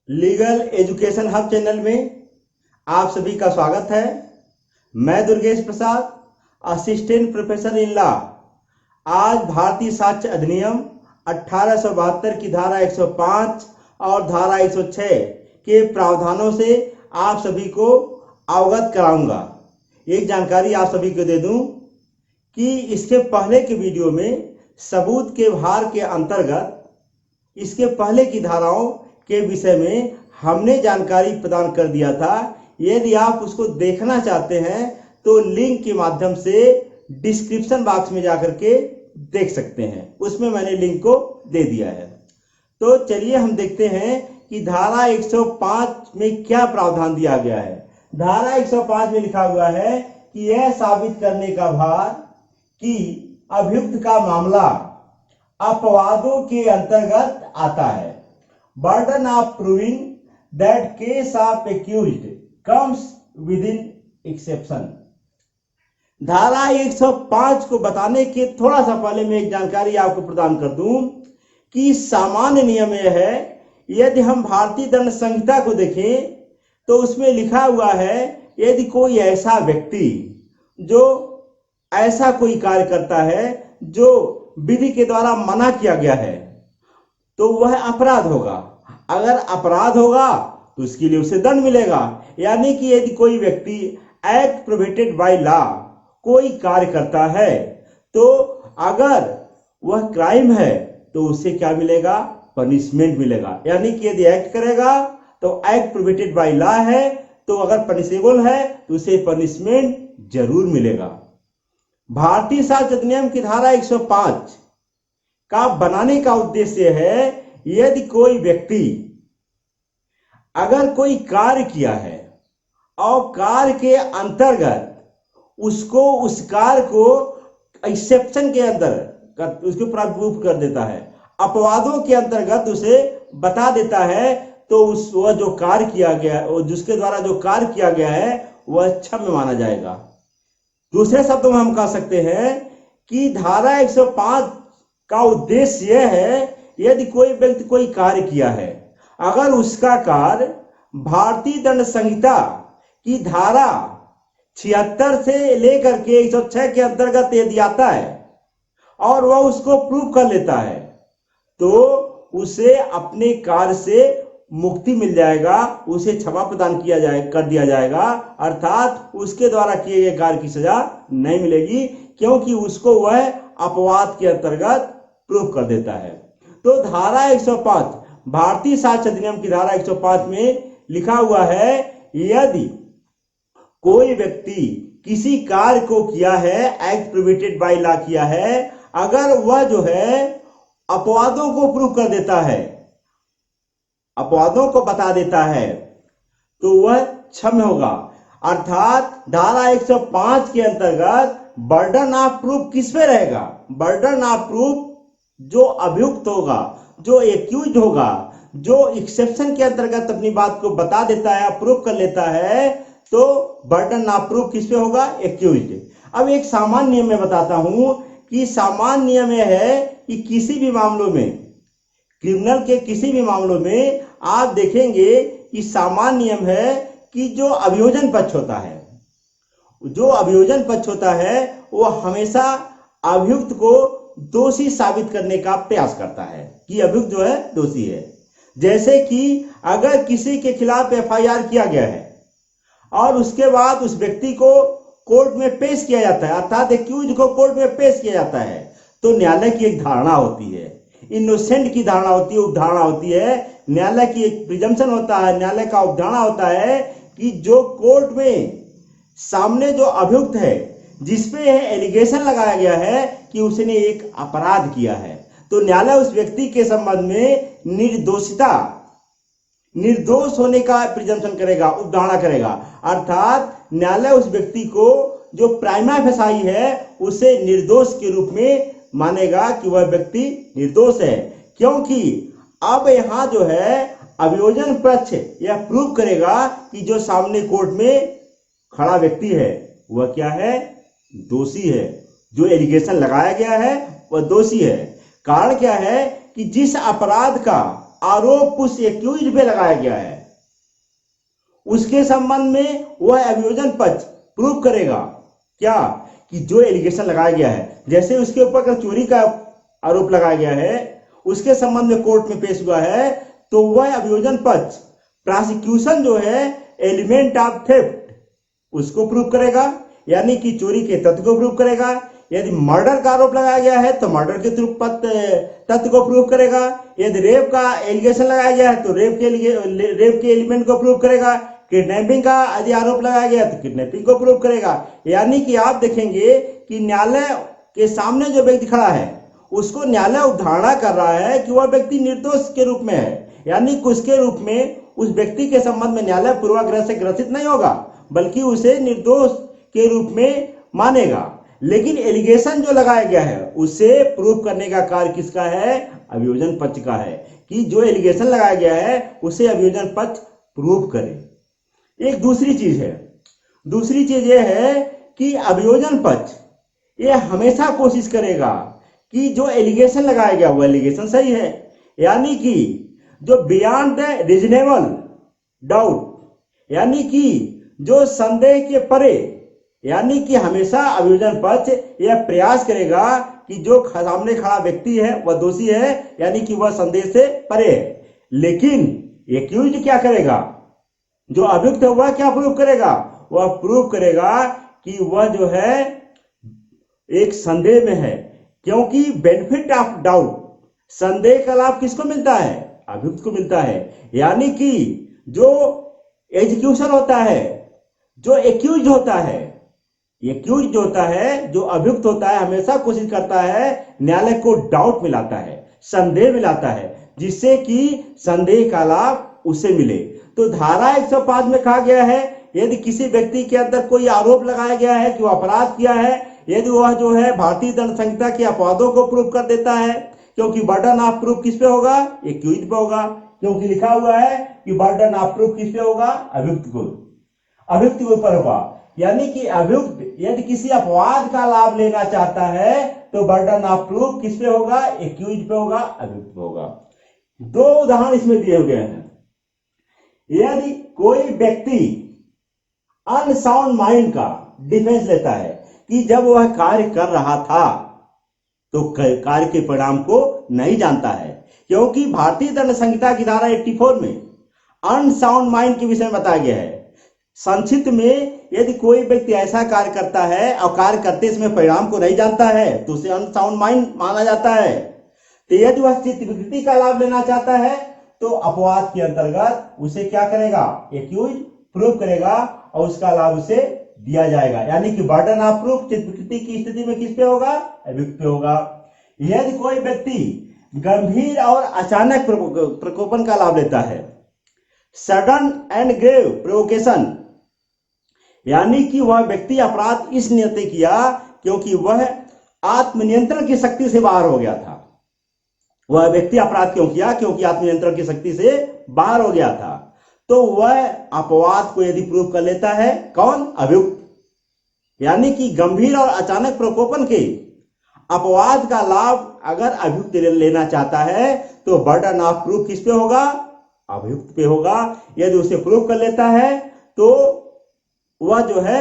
Legal education hub channel में आप सभी का स्वागत है। मैं दुर्गेश प्रसाद, असिस्टेंट प्रोफेसर इन लॉ। आज भारतीय साक्ष्य अधिनियम 1872 की धारा 105 और धारा 106 के प्रावधानों से आप सभी को अवगत कराऊंगा। एक जानकारी आप सभी को दे दूं कि इसके पहले के वीडियो में सबूत के भार के अंतर्गत इसके पहले की धाराओं के विषय में हमने जानकारी प्रदान कर दिया था। यदि आप उसको देखना चाहते हैं तो लिंक के माध्यम से डिस्क्रिप्शन बॉक्स में जाकर के देख सकते हैं, उसमें मैंने लिंक को दे दिया है। तो चलिए हम देखते हैं कि धारा 105 में क्या प्रावधान दिया गया है। धारा 105 में लिखा हुआ है कि यह साबित करने का भार कि अभियुक्त का मामला अपवादों के अंतर्गत आता है। Burden of proving that case of accused comes with in exception. धारा 105 को बताने के थोड़ा सा पहले मैं एक जानकारी आपको प्रदान कर दूं कि सामान्य नियम यह है, यदि हम भारतीय दंड संहिता को देखें तो उसमें लिखा हुआ है, यदि कोई ऐसा व्यक्ति जो ऐसा कोई कार्य करता है जो विधि के द्वारा मना किया गया है तो वह अपराध होगा। अगर अपराध होगा तो उसके लिए उसे दंड मिलेगा। यानी कि यदि कोई व्यक्ति एक्ट प्रोहिबिटेड बाय लॉ कोई कार्य करता है तो अगर वह क्राइम है तो उसे क्या मिलेगा? पनिशमेंट मिलेगा। यानी कि यदि एक्ट करेगा तो एक्ट प्रोहिबिटेड बाय लॉ है, तो अगर पनिशेबल है तो उसे पनिशमेंट जरूर मिलेगा। भारतीय साक्ष्य अधिनियम की धारा 105 का बनाने का उद्देश्य है, यदि कोई व्यक्ति अगर कोई कार्य किया है और कार्य के अंतर्गत उसको उस कार्य को एक्सेप्शन के अंदर उसको प्रूफ कर देता है, अपवादों के अंतर्गत उसे बता देता है, तो वह जो कार्य किया गया है, जिसके द्वारा जो कार्य किया गया है वह क्षम्य माना जाएगा। दूसरे शब्दों में हम कह सकते हैं कि धारा 105 का उद्देश्य यह है, यदि कोई व्यक्ति कोई कार्य किया है, अगर उसका कार्य भारतीय दंड संहिता की धारा 76 से लेकर के 106 के अंतर्गत यदि आता है और वह उसको प्रूव कर लेता है तो उसे अपने कार्य से मुक्ति मिल जाएगा, उसे क्षमा प्रदान कर दिया जाएगा, अर्थात उसके द्वारा किए गए कार्य की सजा नहीं मिलेगी, क्योंकि उसको वह अपवाद के अंतर्गत प्रूफ कर देता है। तो धारा 105 भारतीय साक्ष्य अधिनियम की धारा 105 में लिखा हुआ है, यदि कोई व्यक्ति किसी कार्य को किया है, एक्ट प्रोहिबिटेड बाय लॉ किया है, अगर वह जो है अपवादों को प्रूफ कर देता है, अपवादों को बता देता है, तो वह क्षम्य होगा। अर्थात धारा 105 के अंतर्गत बर्डन ऑफ प्रूफ किस पे रहेगा? बर्डन ऑफ प्रूफ जो अभियुक्त होगा, जो एक्यूज होगा, जो एक्सेप्शन के अंतर्गत अपनी बात को बता देता है, प्रूफ कर लेता है, तो बर्डन ऑफ प्रूफ किस पे होगा? एक्यूज। अब एक सामान्य नियम में बताता हूं कि सामान्य नियम यह है कि किसी भी मामलों में, क्रिमिनल के किसी भी मामलों में आप देखेंगे कि सामान्य नियम है कि जो अभियोजन पक्ष होता है, जो अभियोजन पक्ष होता है वो हमेशा अभियुक्त को दोषी साबित करने का प्रयास करता है कि अभियुक्त जो है दोषी है। जैसे कि अगर किसी के खिलाफ एफआईआर किया गया है और उसके बाद उस व्यक्ति को कोर्ट में पेश किया जाता है, अर्थात एक्यूज को कोर्ट में पेश किया जाता है, तो न्यायालय की एक धारणा होती है, इनोसेंट की धारणा होती है, उपधारणा होती है, न्यायालय की एक प्रिजम्पशन होता है, न्यायालय का उपधारणा होता है कि जो कोर्ट में सामने जो अभियुक्त है, जिसपे एलिगेशन लगाया गया है कि उसने एक अपराध किया है, तो न्यायालय उस व्यक्ति के संबंध में निर्दोष होने का प्रिजम्पशन करेगा, उपधारणा करेगा। अर्थात न्यायालय उस व्यक्ति को जो प्राइमा फेसाई है उसे निर्दोष के रूप में मानेगा कि वह व्यक्ति निर्दोष है, क्योंकि अब यहां जो है अभियोजन पक्ष यह प्रूव करेगा कि जो सामने कोर्ट में खड़ा व्यक्ति है वह क्या है? दोषी है। जो एलिगेशन लगाया गया है वह दोषी है। कारण क्या है कि जिस अपराध का आरोप उस एक्यूज पे लगाया गया है, उसके संबंध में वह अभियोजन पक्ष प्रूव करेगा क्या कि जो एलिगेशन लगाया गया है, जैसे उसके ऊपर अगर चोरी का आरोप लगाया गया है, उसके संबंध में कोर्ट में पेश हुआ है, तो वह अभियोजन पक्ष प्रोसिक्यूशन जो है एलिमेंट ऑफ थेफ्ट उसको प्रूव करेगा, यानी कि चोरी के तथ्य को प्रूव करेगा। यदि मर्डर का आरोप लगाया गया है तो मर्डर के तथ्य को प्रूव करेगा। यदि रेप का एलिगेशन लगाया गया है तो रेप के एलिमेंट को प्रूव करेगा। किडनैपिंग का यदि आरोप लगाया गया तो किडनैपिंग को प्रूव करेगा। यानी कि आप देखेंगे कि न्यायालय के सामने जो व्यक्ति खड़ा है उसको न्यायालय उद्धारणा कर रहा है कि वह व्यक्ति निर्दोष के रूप में है, यानी कि उसके रूप में उस व्यक्ति के संबंध में न्यायालय पूर्वाग्रह से ग्रसित नहीं होगा, बल्कि उसे निर्दोष के रूप में मानेगा। लेकिन एलिगेशन जो लगाया गया है उसे प्रूव करने का कार्य किसका है? अभियोजन पक्ष का है, कि जो एलिगेशन लगाया गया है उसे अभियोजन पक्ष प्रूव करे। एक दूसरी चीज यह है कि अभियोजन पक्ष ये हमेशा कोशिश करेगा कि जो एलिगेशन लगाया गया वो एलिगेशन सही है, यानी कि जो बियॉन्ड रीजनेबल डाउट, यानी कि जो संदेह के परे, यानी कि हमेशा अभियोजन पक्ष यह प्रयास करेगा कि जो सामने खड़ा व्यक्ति है वह दोषी है, यानी कि वह संदेह से परे है। लेकिन एक्यूज्ड क्या करेगा? जो अभियुक्त है वह क्या प्रूव करेगा? वह प्रूव करेगा कि वह जो है एक संदेह में है, क्योंकि बेनिफिट ऑफ डाउट, संदेह का लाभ किसको मिलता है? अभियुक्त को मिलता है। यानी कि जो एग्जीक्यूशन होता है, जो एक्यूज होता है, जो अभियुक्त होता है, हमेशा कोशिश करता है न्यायालय को डाउट मिलाता है, संदेह मिलाता है, जिससे कि संदेह का लाभ उसे मिले। तो धारा 105 में कहा गया है यदि किसी व्यक्ति के अंदर कोई आरोप लगाया गया है कि वह अपराध किया है, यदि वह जो है भारतीय दंड संहिता के अपवादों को प्रूव कर देता है, क्योंकि बर्डन ऑफ प्रूफ किस पे होगा? एक्यूज पे होगा, क्योंकि लिखा हुआ है कि बर्डन ऑफ प्रूफ किस पे होगा? अभियुक्त के ऊपर होगा। यानी कि अभियुक्त यदि किसी अपवाद का लाभ लेना चाहता है तो बर्डन ऑफ प्रूफ किस पे होगा? एक्यूज पे होगा, अभियुक्त पे होगा। दो उदाहरण इसमें दिए हुए हैं। यदि कोई व्यक्ति अनसाउंड माइंड का डिफेंस लेता है कि जब वह कार्य कर रहा था तो कार्य के परिणाम को नहीं जानता है, क्योंकि भारतीय दंड संहिता की धारा 84 में अनसाउंड माइंड के विषय में बताया गया है। संक्षिप्त में, यदि कोई व्यक्ति ऐसा कार्य करता है और कार्य करते समय परिणाम को नहीं जानता है तो उसे अनसाउंड माइंड माना जाता है। तो यदि वह चित्त विकृति का लाभ लेना चाहता है तो अपवाद के अंतर्गत उसे क्या करेगा? एक्यूज प्रूव करेगा और उसका लाभ उसे दिया जाएगा। यानी कि बर्डन ऑफ प्रूफ चित्त विकृति की स्थिति में किस पे होगा? अभियुक्त पे होगा। यदि कोई व्यक्ति गंभीर और अचानक प्रकोपन का लाभ लेता है, सडन एंड ग्रेव प्रोवोकेशन, यानी कि वह व्यक्ति अपराध इस नियति किया क्योंकि वह आत्मनियंत्रण की शक्ति से बाहर हो गया था। वह व्यक्ति अपराध क्यों किया? क्योंकि आत्मनियंत्रण की शक्ति से बाहर हो गया था। तो वह अपवाद को यदि प्रूव कर लेता है, कौन? अभियुक्त। यानी कि गंभीर और अचानक प्रकोपन के अपवाद का लाभ अगर अभियुक्त लेना चाहता है तो बर्डन ऑफ प्रूफ किस पे होगा? अभियुक्त पे होगा। यदि उसे प्रूव कर लेता है तो वह जो है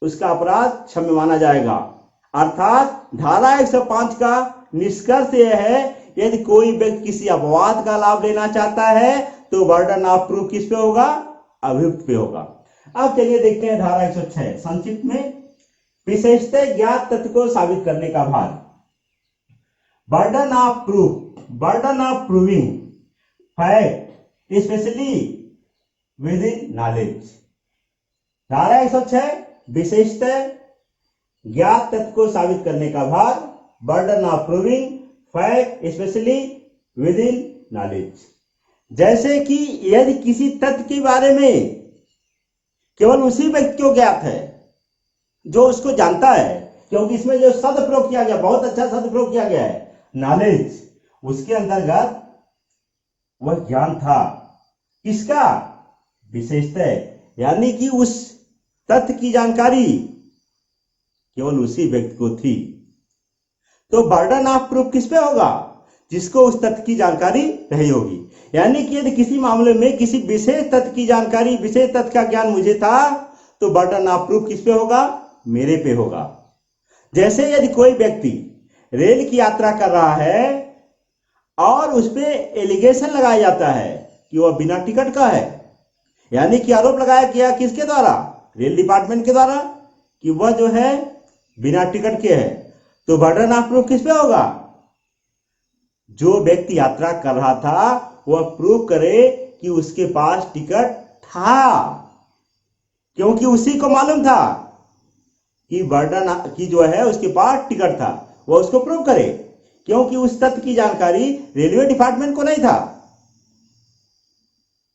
उसका अपराध क्षम्य माना जाएगा। अर्थात धारा 105 का निष्कर्ष यह है, यदि कोई व्यक्ति किसी अपवाद का लाभ लेना चाहता है तो बर्डन ऑफ प्रूफ किस पे होगा? अभियुक्त पे होगा। अब चलिए देखते हैं धारा 106 संक्षिप्त में, विशेषतः ज्ञात तथ्य को साबित करने का भार। Burden of proving fact specially with in knowledge. धारा 106 विशेषतः ज्ञात तथ्य को साबित करने का भार, burden of proving fact specially with in knowledge. जैसे कि यदि किसी तथ्य के बारे में केवल उसी व्यक्ति को ज्ञात है जो उसको जानता है, क्योंकि इसमें जो शब्द प्रयोग किया गया, बहुत अच्छा शब्द प्रयोग किया गया है, नॉलेज, उसके अंतर्गत वह ज्ञान था। किसका? विशेषतः, यानी कि उस तथ्य की जानकारी केवल उसी व्यक्ति को थी। तो बर्डन ऑफ प्रूफ किस पे होगा? जिसको उस तथ्य की जानकारी रही होगी। यानी कि यदि किसी मामले में किसी विशेष तथ्य की जानकारी, विशेष तथ्य का ज्ञान मुझे था, तो बर्डन ऑफ प्रूफ किस पे होगा? मेरे पे होगा। जैसे यदि कोई व्यक्ति रेल की यात्रा कर रहा है और उस पे एलिगेशन लगाया जाता है कि वह बिना टिकट का है, यानी कि आरोप लगाया गया किसके द्वारा? रेल डिपार्टमेंट के द्वारा कि वह जो है बिना टिकट के है, तो बर्डन ऑफ प्रूफ किस पे होगा? जो व्यक्ति यात्रा कर रहा था वह प्रूव करे कि उसके पास टिकट था, क्योंकि उसी को मालूम था कि बर्डन की जो है उसके पास टिकट था, वह उसको प्रूव करे, क्योंकि उस तथ्य की जानकारी रेलवे डिपार्टमेंट को नहीं था।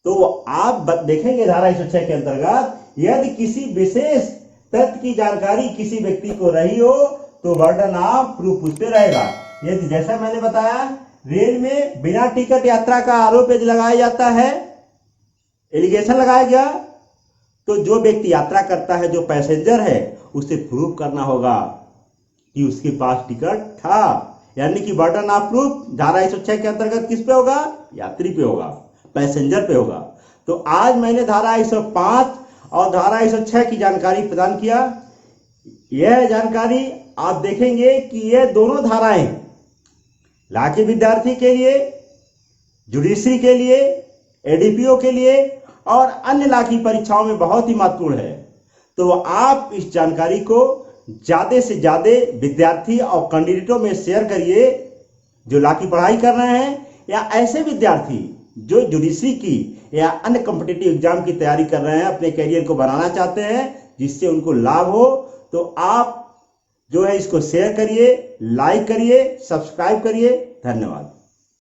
तो आप देखेंगे धारा 106 के अंतर्गत, यदि किसी विशेष तथ्य की जानकारी किसी व्यक्ति को रही हो तो बर्डन ऑफ प्रूफ उस पे रहेगा। यदि जैसा मैंने बताया, रेल में बिना टिकट यात्रा का आरोप यदि लगाया जाता है, एलिगेशन लगाया गया, तो जो व्यक्ति यात्रा करता है, जो पैसेंजर है, उसे प्रूव करना होगा कि उसके पास टिकट था। यानी कि बर्डन ऑफ प्रूफ धारा 106 के अंतर्गत किस पे होगा? यात्री पे होगा, पैसेंजर पे होगा। तो आज मैंने धारा 105 और धारा 106 की जानकारी प्रदान किया। यह जानकारी आप देखेंगे कि यह दोनों धाराएं लॉ के विद्यार्थी के लिए, जुडिशरी के लिए, एडीपीओ के लिए और अन्य लॉ की परीक्षाओं में बहुत ही महत्वपूर्ण है। तो आप इस जानकारी को ज्यादा से ज्यादा विद्यार्थी और कैंडिडेटों में शेयर करिए जो लॉ की पढ़ाई कर रहे हैं, या ऐसे विद्यार्थी जो जुडिशरी की या अन्य कॉम्पिटिटिव एग्जाम की तैयारी कर रहे हैं, अपने करियर को बनाना चाहते हैं जिससे उनको लाभ हो। तो आप जो है इसको शेयर करिए, लाइक करिए, सब्सक्राइब करिए। धन्यवाद।